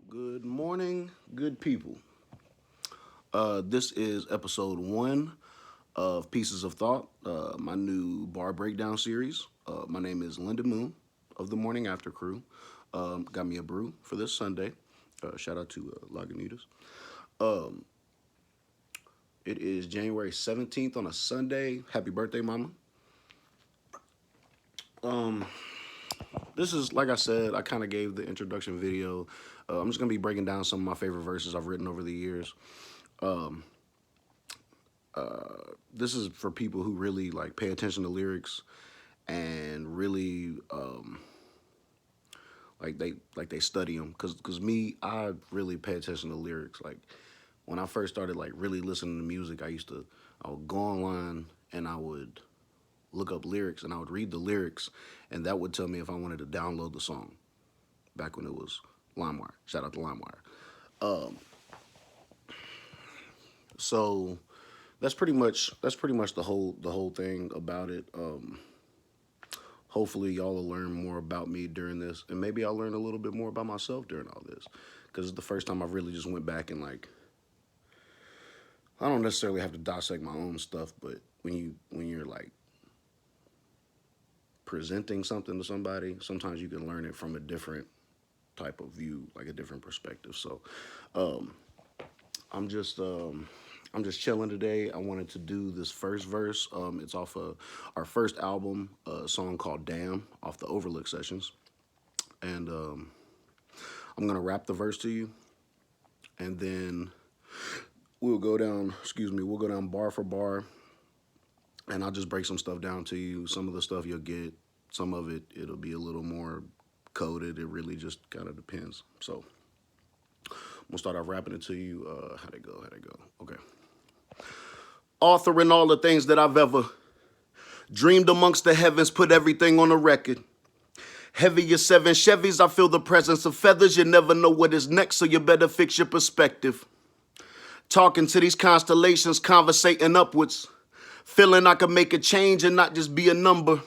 Good morning, good people. This is episode one of Pieces of Thought, my new bar breakdown series. My name is Linda Moon of the Morning After Crew. Got me a brew for this Sunday. Shout out to Lagunitas. Um, it is January 17th on a Sunday. Happy birthday, mama. Um, this is, like I said, I kind of gave the introduction video. I'm just going to be breaking down some of my favorite verses I've written over the years. Um, this is for people who really like pay attention to lyrics and really like they study them. Cause me, I really pay attention to lyrics. Like when I first started like really listening to music, I would go online and I would look up lyrics and I would read the lyrics, and that would tell me if I wanted to download the song. Back when it was LimeWire. Shout out to LimeWire. Um, so that's pretty much the whole thing about it. Hopefully y'all will learn more about me during this, and maybe I'll learn a little bit more about myself during all this, because it's the first time I've really just went back and like I don't necessarily have to dissect my own stuff, but when you're like presenting something to somebody, sometimes you can learn it from a different type of view, like a different perspective. So um, I'm just um, I'm just chilling today. I wanted to do this first verse. It's off of our first album, a song called "Damn" off the Overlook sessions, and I'm gonna rap the verse to you, and then we'll go down. Excuse me. We'll go down bar for bar, and I'll just break some stuff down to you. Some of the stuff you'll get. Some of it'll be a little more coded. It really just kind of depends. So I'm gonna start off rapping it to you. How'd it go? How'd it go? Okay. Authoring all the things that I've ever dreamed amongst the heavens, put everything on the record. Heavy as seven Chevys, I feel the presence of feathers. You never know what is next, so you better fix your perspective. Talking to these constellations, conversating upwards. Feeling I could make a change and not just be a number.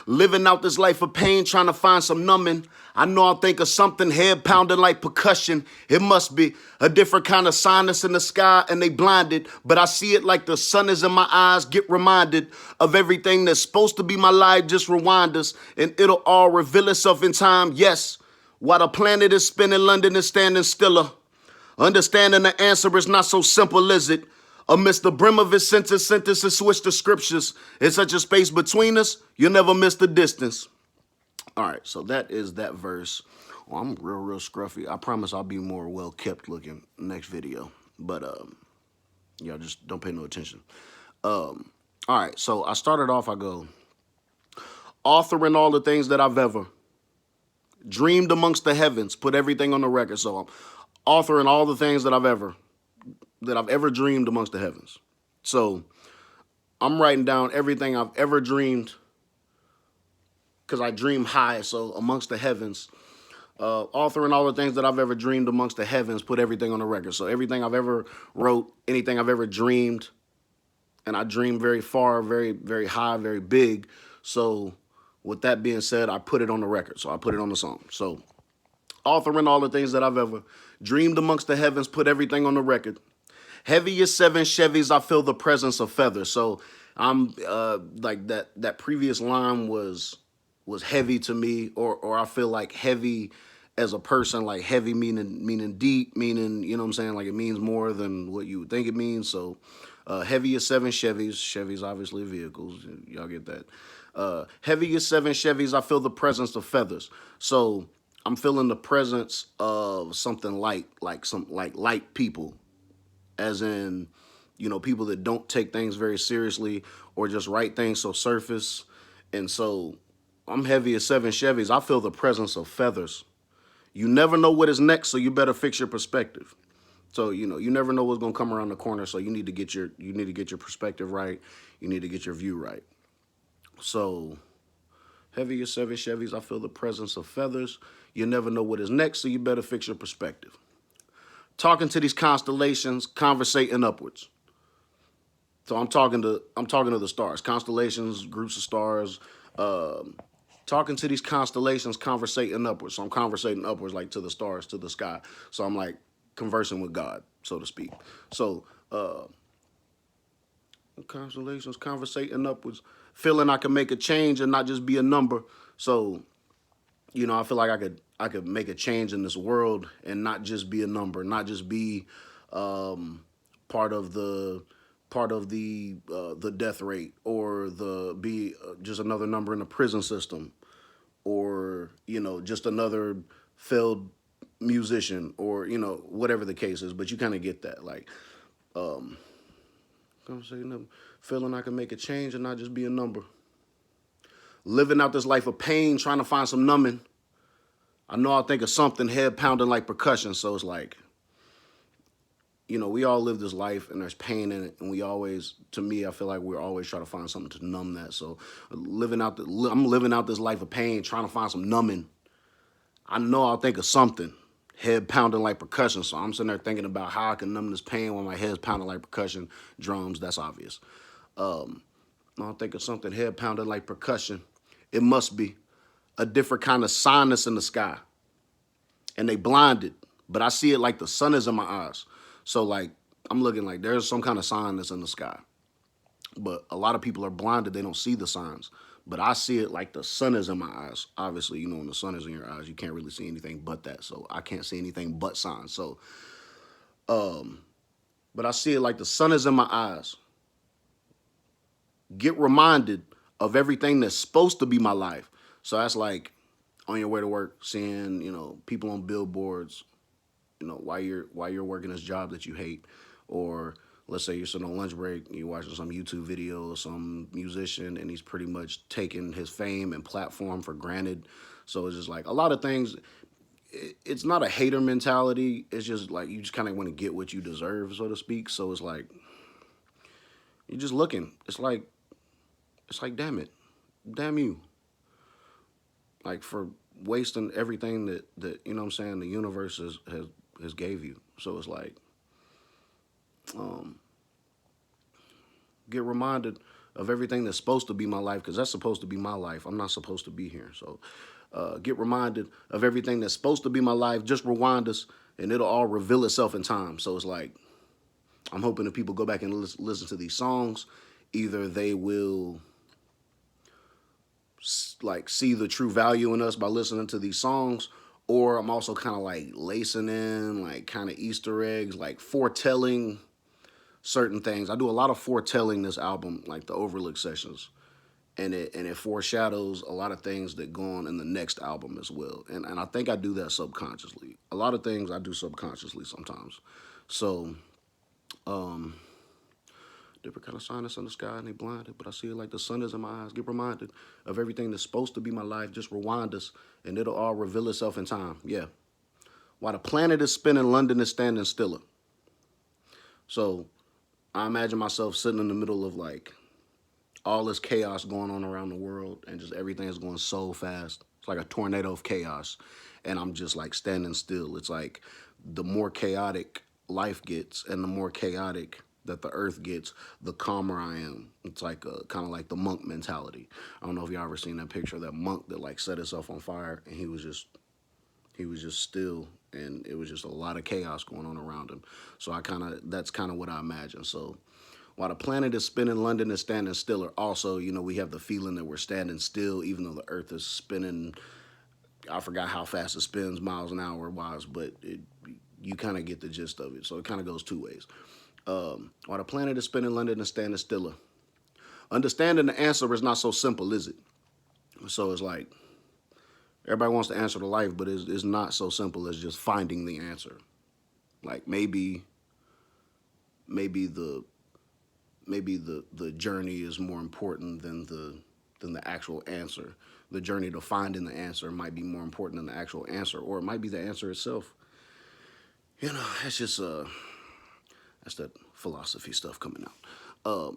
Living out this life of pain, trying to find some numbing. I know I'll think of something, head pounding like percussion. It must be a different kind of sinus in the sky, and they blinded. But I see it like the sun is in my eyes. Get reminded of everything that's supposed to be my life. Just rewind us, and it'll all reveal itself in time. Yes, while the planet is spinning, London is standing stiller. Understanding the answer is not so simple, is it? Amidst the brim of his sentences switch the scriptures. In such a space between us, you'll never miss the distance. All right, so that is that verse. Oh, I'm real scruffy. I promise I'll be more well kept looking next video. But y'all just don't pay no attention. All right, so I started off. I go authoring all the things that I've ever dreamed amongst the heavens. Put everything on the record. So I'm authoring all the things that I've ever dreamed amongst the heavens. So I'm writing down everything I've ever dreamed because I dream high. So amongst the heavens, authoring all the things that I've ever dreamed amongst the heavens, put everything on the record. So everything I've ever wrote, anything I've ever dreamed, and I dream very far, very, very high, very big. So with that being said, I put it on the record. So I put it on the song. So authoring all the things that I've ever dreamed amongst the heavens, put everything on the record. Heavy as seven Chevys, I feel the presence of feathers. So I'm like that previous line was heavy to me, or I feel like heavy as a person, like heavy meaning deep, meaning, you know what I'm saying, like it means more than what you would think it means. So heavy as seven Chevys obviously vehicles, y'all get that. Heavy as seven Chevys, I feel the presence of feathers. So I'm feeling the presence of something light, like light people, as in, people that don't take things very seriously or just write things so surface. And so I'm heavy as seven Chevys. I feel the presence of feathers. You never know what is next, so you better fix your perspective. So, you never know what's gonna come around the corner. So you need to get your perspective right. You need to get your view right. So heavy as seven Chevys, I feel the presence of feathers. You never know what is next, so you better fix your perspective. Talking to these constellations, conversating upwards. So I'm talking to the stars, constellations, groups of stars, talking to these constellations, conversating upwards. So I'm conversating upwards, like to the stars, to the sky. So I'm like conversing with God, so to speak. So constellations, conversating upwards, feeling I can make a change and not just be a number. So, you know, I feel like I could make a change in this world and not just be a number, not just be part of the death rate, or the be just another number in the prison system, or you know, just another failed musician, or you know, whatever the case is. But you kind of get that, like, feeling I can make a change and not just be a number. Living out this life of pain, trying to find some numbing. I know I'll think of something, head pounding like percussion. So it's like, you know, we all live this life and there's pain in it. And we always, to me, I feel like we're always trying to find something to numb that. So I'm living out this life of pain, trying to find some numbing. I know I'll think of something, head pounding like percussion. So I'm sitting there thinking about how I can numb this pain when my head's pounding like percussion. Drums, that's obvious. I'll think of something, head pounding like percussion. It must be a different kind of sign that's in the sky. And they blinded, but I see it like the sun is in my eyes. So like I'm looking like there's some kind of sign that's in the sky. But a lot of people are blinded, they don't see the signs. But I see it like the sun is in my eyes. Obviously, you know, when the sun is in your eyes, you can't really see anything but that. So I can't see anything but signs. So but I see it like the sun is in my eyes. Get reminded of everything that's supposed to be my life. So that's like on your way to work, seeing, you know, people on billboards, you know, while you're working this job that you hate. Or let's say you're sitting on lunch break, you're watching some YouTube video of some musician and he's pretty much taking his fame and platform for granted. So it's just like a lot of things. It's not a hater mentality. It's just like you just kind of want to get what you deserve, so to speak. So it's like you're just looking. It's like damn you, like for wasting everything that you know what I'm saying, the universe has gave you. So it's like get reminded of everything that's supposed to be my life, because that's supposed to be my life. I'm not supposed to be here. So get reminded of everything that's supposed to be my life. Just rewind us, and it'll all reveal itself in time. So it's like I'm hoping that people go back and listen to these songs. Either they will like see the true value in us by listening to these songs, or I'm also kind of like lacing in like kind of Easter eggs, like foretelling certain things. I do a lot of foretelling this album, like the Overlook sessions, and it foreshadows a lot of things that go on in the next album as well. And I think I do that subconsciously. A lot of things I do subconsciously sometimes. So different kind of sign that's in the sky and they blinded, but I see it like the sun is in my eyes. Get reminded of everything that's supposed to be my life. Just rewind us, and it'll all reveal itself in time. Yeah. While the planet is spinning, London is standing stiller. So I imagine myself sitting in the middle of like all this chaos going on around the world, and just everything is going so fast. It's like a tornado of chaos, and I'm just like standing still. It's like the more chaotic life gets and the more chaotic that the earth gets, the calmer I am. It's like kind of like the monk mentality. I don't know if y'all ever seen that picture of that monk that like set himself on fire, and he was just still, and it was just a lot of chaos going on around him. So that's kind of what I imagine. So while the planet is spinning, London is standing stiller. Also, you know, we have the feeling that we're standing still, even though the earth is spinning. I forgot how fast it spins, miles an hour wise, but you kind of get the gist of it. So it kind of goes two ways. While the planet is spinning, London is standing stiller. Understanding the answer is not so simple, is it? So it's like everybody wants to answer to life, but it's not so simple as just finding the answer. Like maybe the journey is more important than the actual answer. The journey to finding the answer might be more important than the actual answer, or it might be the answer itself. You know, that's just that's that philosophy stuff coming out.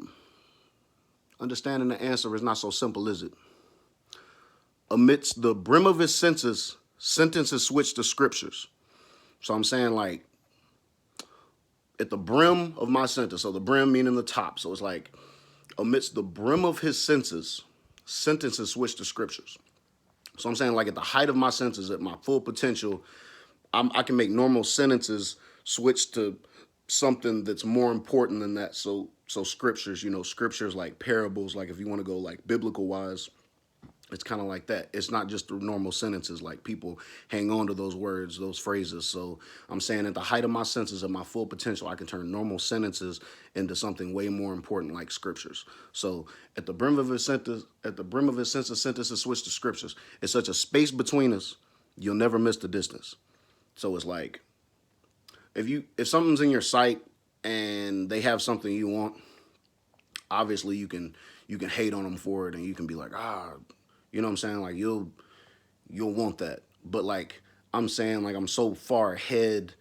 Understanding the answer is not so simple, is it? Amidst the brim of his senses, sentences switch to scriptures. So I'm saying like at the brim of my sentence, so the brim meaning the top. So it's like amidst the brim of his senses, sentences switch to scriptures. So I'm saying, like, at the height of my senses, at my full potential, I can make normal sentences switch to something that's more important than that. So scriptures, scriptures like parables, like if you want to go like biblical wise, it's kind of like that. It's not just the normal sentences. Like, people hang on to those words, those phrases. So I'm saying, at the height of my senses, of my full potential, I can turn normal sentences into something way more important, like scriptures. So at the brim of his sentence, sentences switch to scriptures. It's such a space between us, you'll never miss the distance. So it's like, if something's in your sight and they have something you want, obviously you can hate on them for it, and you can be like, you know what I'm saying? Like, you'll want that. But like, I'm saying, like, I'm so far ahead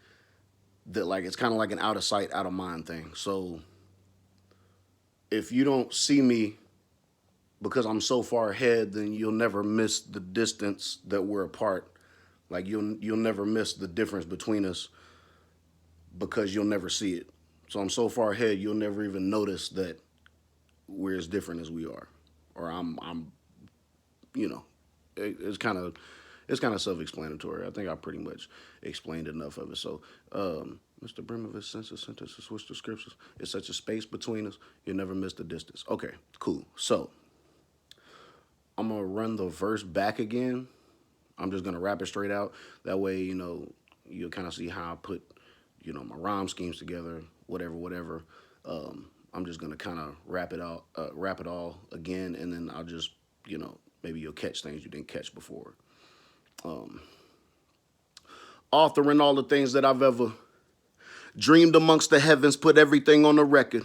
that, like, it's kind of like an out of sight, out of mind thing. So if you don't see me because I'm so far ahead, then you'll never miss the distance that we're apart. Like, you'll never miss the difference between us because you'll never see it. So I'm so far ahead, you'll never even notice that we're as different as we are, or I'm you know, it's kind of self-explanatory. I think I pretty much explained enough of it. So, Mr. Brim of his senses, sentences, switch to scriptures. It's such a space between us, you'll never miss the distance. Okay, cool. So, I'm gonna run the verse back again. I'm just gonna rap it straight out. That way, you'll kind of see how I put, my rhyme schemes together, whatever. I'm just gonna kind of wrap it all again, and then I'll just, maybe you'll catch things you didn't catch before. Authoring all the things that I've ever dreamed amongst the heavens, put everything on the record.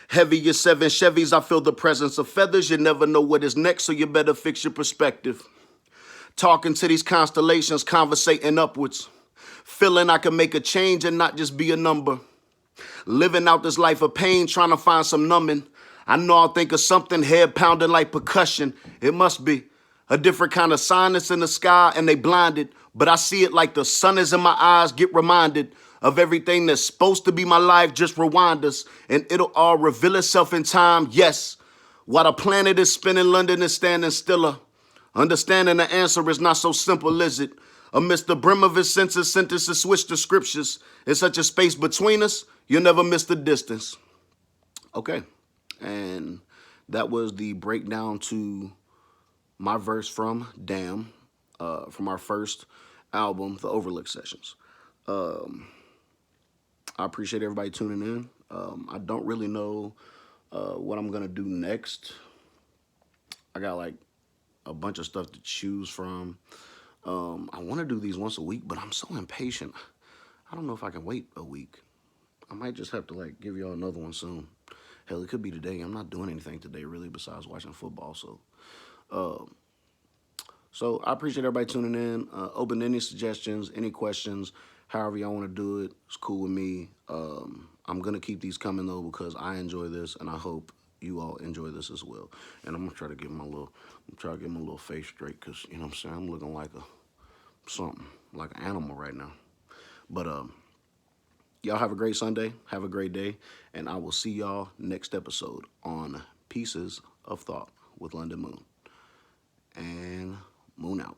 Heavy as 7 Chevys, I feel the presence of feathers. You never know what is next, so you better fix your perspective. Talking to these constellations, conversating upwards. Feeling I can make a change and not just be a number. Living out this life of pain, trying to find some numbing. I know I'll think of something, head pounding like percussion. It must be a different kind of sign that's in the sky and they blinded. But I see it like the sun is in my eyes, get reminded of everything that's supposed to be my life. Just rewind us and it'll all reveal itself in time. Yes, while the planet is spinning, London is standing stiller. Understanding the answer is not so simple, is it? Amidst the brim of his senses, sentences switch to scriptures. It's such a space between us, you'll never miss the distance. Okay, and that was the breakdown to my verse from Damn, from our first album, The Overlook Sessions. I appreciate everybody tuning in. I don't really know what I'm gonna do next. I got like a bunch of stuff to choose from. I want to do these once a week, but I'm so impatient. I don't know if I can wait a week. I might just have to like give y'all another one soon. Hell, it could be today. I'm not doing anything today really besides watching football. So I appreciate everybody tuning in. Open any suggestions, any questions, however y'all want to do it. It's cool with me. I'm gonna keep these coming though because I enjoy this, and I hope you all enjoy this as well. And I'm gonna try to get my little face straight because you know what I'm saying, I'm looking like something like an animal right now. But y'all have a great Sunday, have a great day, and I will see y'all next episode on Pieces of Thought with London Moon. And Moon out.